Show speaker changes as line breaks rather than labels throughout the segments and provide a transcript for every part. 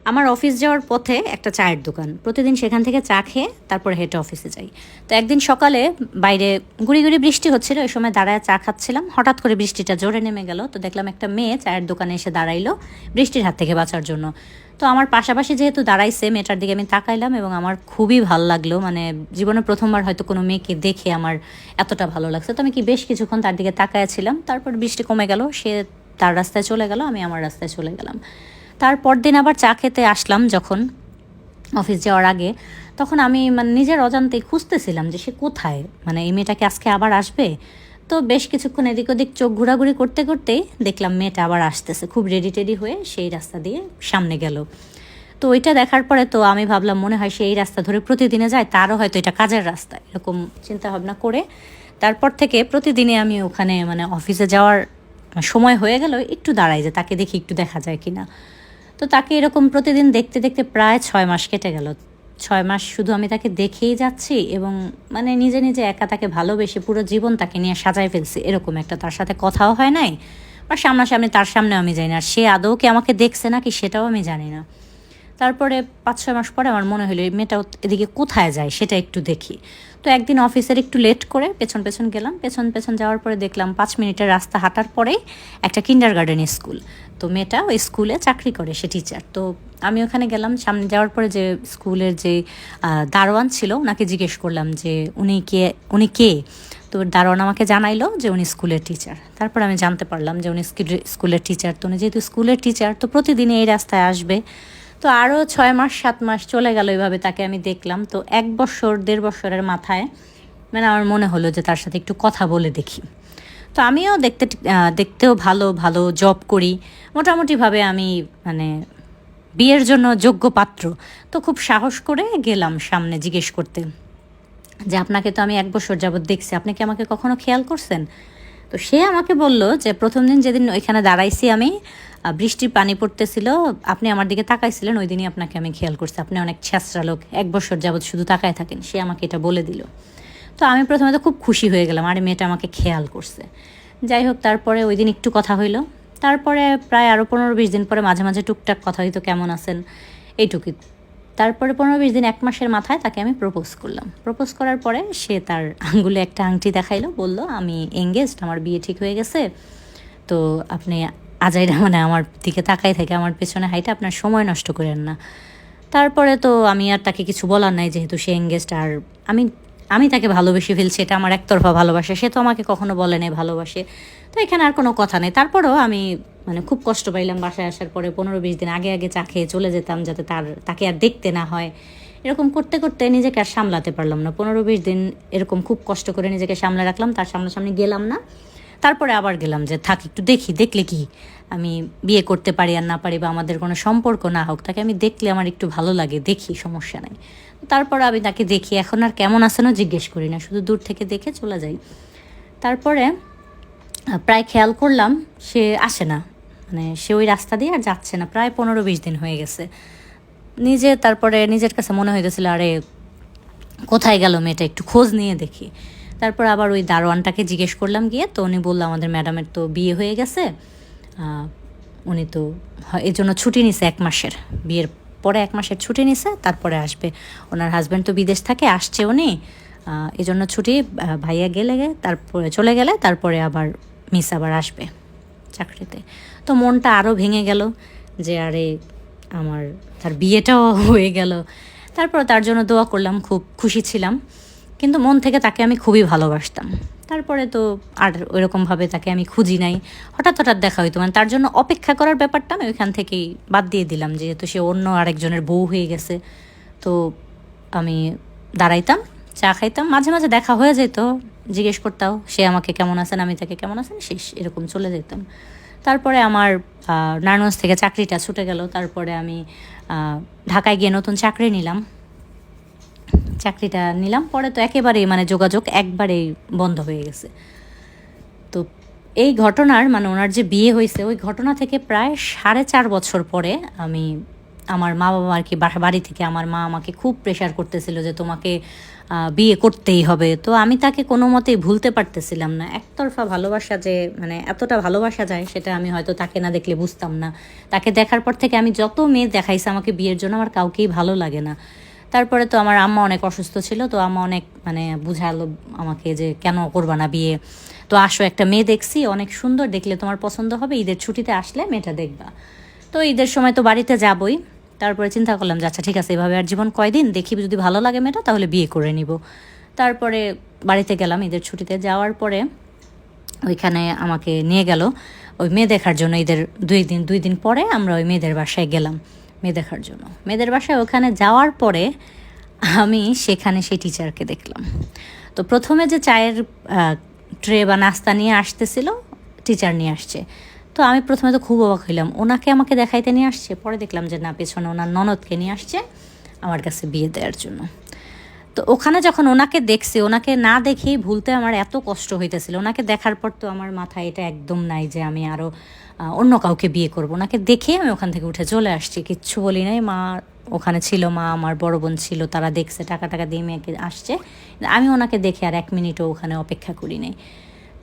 আমার অফিস যাওয়ার পথে একটা চায়ের দোকান, প্রতিদিন সেখান থেকে চা খেয়ে তারপরে হেঁটে অফিসে যাই। তো একদিন সকালে বাইরে গুড়ি গুড়ি বৃষ্টি হচ্ছিল, ওই সময় দাঁড়ায় চা খাচ্ছিলাম, হঠাৎ করে বৃষ্টিটা জোরে নেমে গেল। তো দেখলাম একটা মেয়ে চায়ের দোকানে এসে দাঁড়াইলো বৃষ্টির হাত থেকে বাঁচার জন্য। তো আমার পাশাপাশি যেহেতু দাঁড়াইছে, মেয়েটার দিকে আমি তাকাইলাম এবং আমার খুবই ভালো লাগলো। মানে জীবনে প্রথমবার হয়তো কোনো মেয়েকে দেখে আমার এতটা ভালো লাগছে। তো আমি কি বেশ কিছুক্ষণ তার দিকে তাকায়াছিলাম, তারপর বৃষ্টি কমে গেল, সে তার রাস্তায় চলে গেল, আমি আমার রাস্তায় চলে গেলাম। তারপর দিন আবার চা খেতে আসলাম যখন অফিস যাওয়ার আগে, তখন আমি মানে নিজের অজান্তেই খুঁজতেছিলাম যে সে কোথায়, মানে এই মেয়েটাকে আজকে আবার আসবে। তো বেশ কিছুক্ষণ এদিক ওদিক চোখ ঘোরাঘুরি করতে করতেই দেখলাম মেয়েটা আবার আসতেছে, খুব রেডি টেডি হয়ে সেই রাস্তা দিয়ে সামনে গেল। তো ওইটা দেখার পরে তো আমি ভাবলাম মনে হয় সে এই রাস্তা ধরে প্রতিদিনে যায়, তারও হয়তো এটা কাজের রাস্তা, এরকম চিন্তা ভাবনা করে তারপর থেকে প্রতিদিনে আমি ওখানে মানে অফিসে যাওয়ার সময় হয়ে গেল একটু দাঁড়াই যে তাকে দেখি একটু দেখা যায় কিনা। তো তাকে এরকম প্রতিদিন দেখতে দেখতে প্রায় 6 মাস কেটে গেল। 6 মাস শুধু আমি তাকে দেখেই যাচ্ছি এবং মানে নিজে নিজে একা তাকে ভালোবেসে পুরো জীবন তাকে নিয়ে সাজায় ফেলছি, এরকম একটা। তার সাথে কথাও হয় নাই বা সামনাসামনি তার সামনে আমি জানি না সে আদৌ কি আমাকে দেখছে নাকি, সেটাও আমি জানি না। তারপরে 5-6 মাস পরে আমার মনে হলো এই মেয়েটা এদিকে কোথায় যায় সেটা একটু দেখি। তো একদিন অফিসের একটু লেট করে পেছন পেছন গেলাম, পেছন পেছন যাওয়ার পরে দেখলাম 5 মিনিটের রাস্তা হাঁটার পরেই একটা কিন্ডারগার্টেন স্কুল। তো মেয়েটা ওই স্কুলে চাকরি করে, সে টিচার। তো আমি ওখানে গেলাম, সামনে যাওয়ার পরে যে স্কুলের যে দারোয়ান ছিল ওনাকে জিজ্ঞেস করলাম যে উনি কে। তো দারোয়ান আমাকে জানাইলো যে উনি স্কুলের টিচার। তারপর আমি জানতে পারলাম যে উনি স্কুলের টিচার। তো উনি যেহেতু স্কুলের টিচার তো প্রতিদিন এই রাস্তায় আসবে। তো আরও 6 মাস 7 মাস চলে গেল, এইভাবে তাকে আমি দেখলাম। তো 1 বছর 1.5 বছরের মাথায় মানে আমার মনে হলো যে তার সাথে একটু কথা বলে দেখি। তো আমিও দেখতেও ভালো ভালো জব করি, মোটামুটিভাবে আমি মানে বিয়ের জন্য যোগ্য পাত্র। তো খুব সাহস করে গেলাম সামনে জিজ্ঞেস করতে যে আপনাকে তো আমি 1 বছর যাবৎ দেখছি, আপনি কি আমাকে কখনো খেয়াল করছেন? তো সে আমাকে বলল যে প্রথম দিন যেদিন ওইখানে দাঁড়াইছি আমি, বৃষ্টির পানি পড়তেছিল, আপনি আমার দিকে তাকাইছিলেন, ওই দিনই আপনাকে আমি খেয়াল করছি, আপনি অনেক ছ্যাঁচড়া লোক, 1 বছর যাবৎ শুধু তাকায় থাকেন। সে আমাকে এটা বলে দিল। তো আমি প্রথমে তো খুব খুশি হয়ে গেলাম, আরে মেয়েটা আমাকে খেয়াল করছে। যাই হোক, তারপরে ওই দিন একটু কথা হইলো। তারপরে প্রায় আরও 15-20 দিন পরে মাঝে মাঝে টুকটাক কথা হইতো, কেমন আছেন, এইটুকুই। তারপরে 15-20 দিন 1 মাসের মাথায় তাকে আমি প্রপোজ করলাম। প্রপোজ করার পরে সে তার আঙ্গুলে একটা আংটি দেখাইলো, বলল আমি এঙ্গেজড, আমার বিয়ে ঠিক হয়ে গেছে। তো আপনি আজাইরা মানে আমার দিকে তাকাই থেকে আমার পেছনে হাইটা আপনার সময় নষ্ট করেন না। তারপরে তো আমি আর তাকে কিছু বলার নাই, যেহেতু সে এঙ্গেজড আর আমি আমি তাকে ভালোবেসে ফেলছি, এটা আমার একতরফা ভালোবাসা, সে তো আমাকে কখনো বলে নাই ভালোবাসে। তো এখানে আর কোনো কথা নেই। তারপরেও আমি মানে খুব কষ্ট পাইলাম বাসায় আসার পরে। 15-20 দিন আগে আগে চা খেয়ে চলে যেতাম যাতে তাকে আর দেখতে না হয়। এরকম করতে করতে নিজেকে আর সামলাতে পারলাম না। 15-20 দিন এরকম খুব কষ্ট করে নিজেকে সামলে রাখলাম, তার সামনাসামনি গেলাম না। তারপরে আবার গেলাম যে থাক একটু দেখি, দেখলে কি আমি বিয়ে করতে পারি আর না পারি বা আমাদের কোনো সম্পর্ক না হোক, তাকে আমি দেখলে আমার একটু ভালো লাগে, দেখি, সমস্যা নাই। তারপর আমি তাকে দেখি, এখন আর কেমন আছেনও জিজ্ঞেস করি না, শুধু দূর থেকে দেখে চলে যাই। তারপরে প্রায় খেয়াল করলাম সে আসে না, মানে সে ওই রাস্তা দিয়ে আর যাচ্ছে না, প্রায় 15-20 দিন হয়ে গেছে। তারপরে নিজের কাছে মনে হইতেছিল আরে কোথায় গেল মেয়েটা, একটু খোঁজ নিয়ে দেখি। তারপর আবার ওই দারোয়ানটাকে জিজ্ঞেস করলাম গিয়ে, তো উনি বললো আমাদের ম্যাডামের তো বিয়ে হয়ে গেছে, উনি তো এই জন্য ছুটি নিছে 1 মাসের, বিয়ের পরে 1 মাসের ছুটি নিছে, তারপরে আসবে। ওনার হাজব্যান্ড তো বিদেশ থাকে, আসছে উনি, এই জন্য ছুটি, ভাইয়া তারপরে চলে গেলে তারপরে আবার মিস আবার আসবে চাকরিতে। তো মনটা আরও ভেঙে গেল যে আরে তার বিয়েটাও হয়ে গেল। তারপর তার জন্য দোয়া করলাম, খুব খুশি ছিলাম, কিন্তু মন থেকে তাকে আমি খুবই ভালোবাসতাম। তারপরে তো আর ওইরকমভাবে তাকে আমি খুঁজি নাই, হঠাৎ হঠাৎ দেখা হইতো, মানে তার জন্য অপেক্ষা করার ব্যাপারটা আমি ওইখান থেকেই বাদ দিয়ে দিলাম, যেহেতু সে অন্য আরেকজনের বউ হয়ে গেছে। তো আমি দাঁড়াইতাম, চা খাইতাম, মাঝে মাঝে দেখা হয়ে যেত, জিজ্ঞেস করতাম সে আমাকে কেমন আছেন, আমি তাকে কেমন আছেন, শেষ, এরকম চলে যেতাম। তারপরে আমার নারায়ণগঞ্জ থেকে চাকরিটা ছুটে গেল। তারপরে আমি ঢাকায় গিয়ে নতুন চাকরিটা নিলাম, পরে তো একেবারেই মানে যোগাযোগ একবারেই বন্ধ হয়ে গেছে। তো এই ঘটনার মানে ওনার যে বিয়ে হয়েছে ওই ঘটনা থেকে প্রায় 4.5 বছর পরে আমি আমার মা বাবা আর কি বাড়ি থেকে আমার মা আমাকে খুব প্রেশার করতেছিল যে তোমাকে বিয়ে করতেই হবে। তো আমি তাকে কোনো মতেই ভুলতে পারতেছিলাম না। একতরফা ভালোবাসা যে মানে এতটা ভালোবাসা যায় সেটা আমি হয়তো তাকে না দেখলে বুঝতাম না। তাকে দেখার পর থেকে আমি যত মেয়ে দেখাইছে আমাকে বিয়ের জন্য, আমার কাউকেই ভালো লাগে না। তারপরে তো আমার আম্মা অনেক অসুস্থ ছিল, তো আম্মা অনেক মানে বুঝালো আমাকে যে কেন করবা না বিয়ে, তো আসো একটা মেয়ে দেখছি অনেক সুন্দর, দেখলে তোমার পছন্দ হবে, ঈদের ছুটিতে আসলে মেয়েটা দেখবা। তো ঈদের সময় তো বাড়িতে যাবই। তারপরে চিন্তা করলাম যে আচ্ছা ঠিক আছে, এভাবে আর জীবন কয়দিন, দেখি যদি ভালো লাগে মেয়েটা তাহলে বিয়ে করে নিব। তারপরে বাড়িতে গেলাম ঈদের ছুটিতে। যাওয়ার পরে ওইখানে আমাকে নিয়ে গেল ওই মেয়ে দেখার জন্য। ঈদের 2 দিন পরে আমরা ওই মেয়েদের বাসায় গেলাম মেয়ে দেখার জন্য। মেয়েদের বাসায় ওখানে যাওয়ার পরে আমি সেখানে সেই টিচারকে দেখলাম। তো প্রথমে যে চায়ের ট্রে বা নাস্তা নিয়ে আসতেছিল, টিচার নিয়ে আসছে। তো আমি প্রথমে তো খুব অবাক হইলাম, ওনাকে আমাকে দেখাইতে নিয়ে আসছে। পরে দেখলাম যে না, পেছনে ওনার ননদকে নিয়ে আসছে আমার কাছে বিয়ে দেওয়ার জন্য। তো ওখানে যখন ওনাকে দেখছি, ওনাকে না দেখেই ভুলতে আমার এত কষ্ট হইতেছিল। ওনাকে দেখার পর তো আমার মাথায় এটা একদম নাই যে আমি আরও অন্য কাউকে বিয়ে করব। ওনাকে দেখেই আমি ওখান থেকে উঠে চলে আসছি, কিচ্ছু বলি নাই। মা ওখানে ছিল, মা আমার বড় বোন ছিল, তারা দেখছে, টাকা দিয়ে মেয়েকে আসছে। আমি ওনাকে দেখে আর 1 মিনিটও ওখানে অপেক্ষা করি নাই।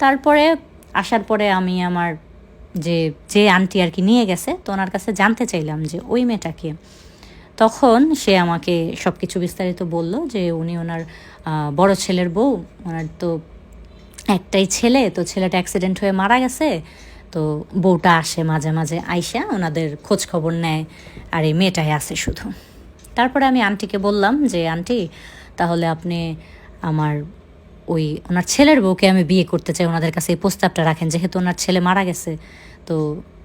তারপরে আসার পরে আমি আমার যে আন্টি আর কি নিয়ে গেছে, তো ওনার কাছে জানতে চাইলাম যে ওই মেয়েটাকে। তখন সে আমাকে সব কিছু বিস্তারিত বলল যে উনি ওনার বড় ছেলের বউ, ওনার তো একটাই ছেলে, তো ছেলেটা অ্যাক্সিডেন্ট হয়ে মারা গেছে। তো বউটা আসে মাঝে মাঝে, আইসা ওনাদের খোঁজ খবর নেয়, আর এই মেয়েটাই আছে শুধু। তারপরে আমি আন্টিকে বললাম যে আন্টি, তাহলে আপনি আমার ওনার ছেলের বউকে আমি বিয়ে করতে চাই, ওনাদের কাছে এই প্রস্তাবটা রাখেন, যেহেতু ওনার ছেলে মারা গেছে তো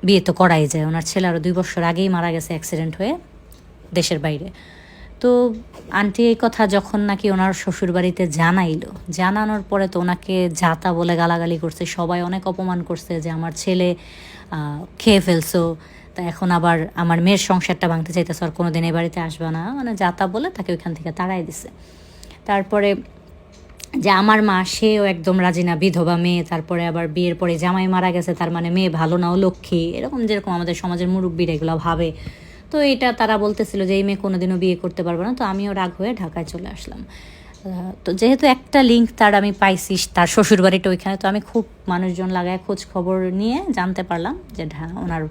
বিয়ে তো করাই যায়। ওনার ছেলে আরও 2 বছর আগেই মারা গেছে অ্যাক্সিডেন্ট হয়ে দেশের বাইরে। তো আন্টি এই কথা যখন নাকি ওনার শ্বশুরবাড়িতে জানানোর পরে তো ওনাকে যাতা বলে গালাগালি করছে, সবাই অনেক অপমান করছে যে আমার ছেলে খেয়ে ফেলছো, তা এখন আবার আমার মেয়ের সংসারটা ভাঙতে চাইতেছে, আর কোনো দিন এই বাড়িতে আসবে না, মানে যাতা বলে তাকে ওইখান থেকে তাড়াই দিছে। তারপরে যে আমার মা, সেও একদম রাজি না, বিধবা মেয়ে, তারপরে আবার বিয়ের পরে জামাই মারা গেছে, তার মানে মেয়ে ভালো না, ও লক্ষ্মী, এরকম যেরকম আমাদের সমাজের মুরব্বীরা এগুলো ভাবে। তো এটা তারা বলতেছিল যে এই মেয়ে কোনোদিনও বিয়ে করতে পারবে না। তো আমিও রাগ হয়ে ঢাকায় চলে আসলাম। তো যেহেতু একটা লিঙ্ক তার আমি পাইছি, তার শ্বশুরবাড়িটা ওইখানে, তো আমি খুব মানুষজন লাগায় খোঁজ খবর নিয়ে জানতে পারলাম যে ওনার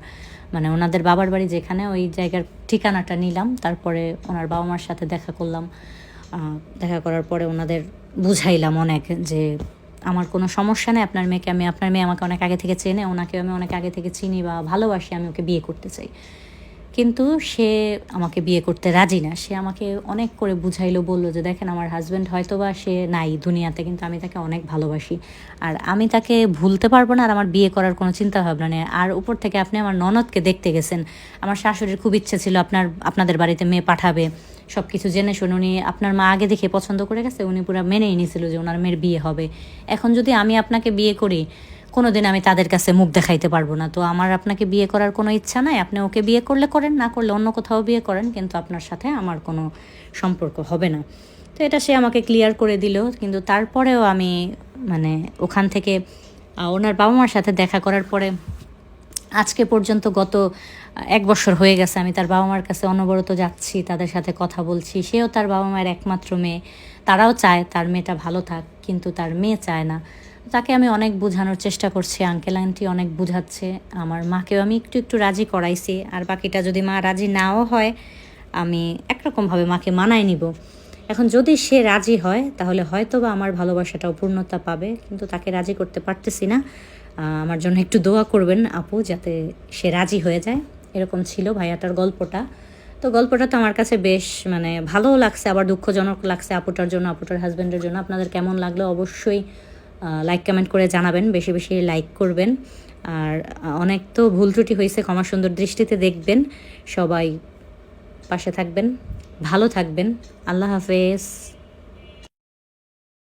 মানে ওনাদের বাবার বাড়ি যেখানে, ওই জায়গার ঠিকানাটা নিলাম। তারপরে ওনার বাবা মার সাথে দেখা করলাম। দেখা করার পরে ওনাদের বুঝাইলাম অনেক যে আমার কোনো সমস্যা নেই, আপনার মেয়ে আমাকে অনেক আগে থেকে চেনে, ওনাকে আমি অনেক আগে থেকে চিনি বা ভালোবাসি, আমি ওকে বিয়ে করতে চাই। কিন্তু সে আমাকে বিয়ে করতে রাজি না। সে আমাকে অনেক করে বুঝাইলো, বললো যে দেখেন আমার হাজব্যান্ড হয়তো বা সে নাই দুনিয়াতে, কিন্তু আমি তাকে অনেক ভালোবাসি, আর আমি তাকে ভুলতে পারবো না, আর আমার বিয়ে করার কোনো চিন্তা ভাবনা নেই। আর উপর থেকে আপনি আমার ননদকে দেখতে গেছেন, আমার শাশুড়ির খুব ইচ্ছে ছিল আপনাদের বাড়িতে মেয়ে পাঠাবে, সব কিছু জেনে শুনে উনি, আপনার মা আগে দেখে পছন্দ করে গেছে, উনি পুরো মেনেই নিয়েছিল যে ওনার মেয়ের বিয়ে হবে। এখন যদি আমি আপনাকে বিয়ে করি, কোনো দিন আমি তাদের কাছে মুখ দেখাইতে পারবো না। তো আমার আপনাকে বিয়ে করার কোনো ইচ্ছা নাই, আপনি ওকে বিয়ে করলে করেন, না করলে অন্য কোথাও বিয়ে করেন, কিন্তু আপনার সাথে আমার কোনো সম্পর্ক হবে না। তো এটা সে আমাকে ক্লিয়ার করে দিল। কিন্তু তারপরেও আমি মানে ওখান থেকে ওনার বাবা মার সাথে দেখা করার পরে আজকে পর্যন্ত গত 1 বছর হয়ে গেছে আমি তার বাবা মার কাছে অনবরত যাচ্ছি, তাদের সাথে কথা বলছি। সেও তার বাবা মায়ের একমাত্র মেয়ে, তারাও চায় তার মেয়েটা ভালো থাক, কিন্তু তার মেয়ে চায় না। তাকে আমি অনেক বোঝানোর চেষ্টা করছি, আঙ্কেল আন্টি অনেক বুঝাচ্ছে, আমার মাকেও আমি একটু রাজি করাইছি। আর বাকিটা যদি মা রাজি নাও হয়, আমি একরকমভাবে মাকে মানায় নিব। এখন যদি সে রাজি হয় তাহলে হয়তো বা আমার ভালোবাসাটাও পূর্ণতা পাবে, কিন্তু তাকে রাজি করতে পারতেছি না। আমার জন্য একটু দোয়া করবেন আপু, যাতে সে রাজি হয়ে যায়। এরকম ছিল ভাইয়াটার গল্পটা। তো গল্পটা তো আমার কাছে বেশ মানে ভালোও লাগছে, আবার দুঃখজনক লাগছে আপুটার জন্য, আপুটার হাজব্যান্ডের জন্য। আপনাদের কেমন লাগলো অবশ্যই লাইক কমেন্ট করে জানাবেন, বেশি বেশি লাইক করবেন। আর অনেক তো ভুল ত্রুটি হয়েছে, ক্ষমা সুন্দর দৃষ্টিতে দেখবেন। সবাই পাশে থাকবেন, ভালো থাকবেন। আল্লাহ হাফেজ।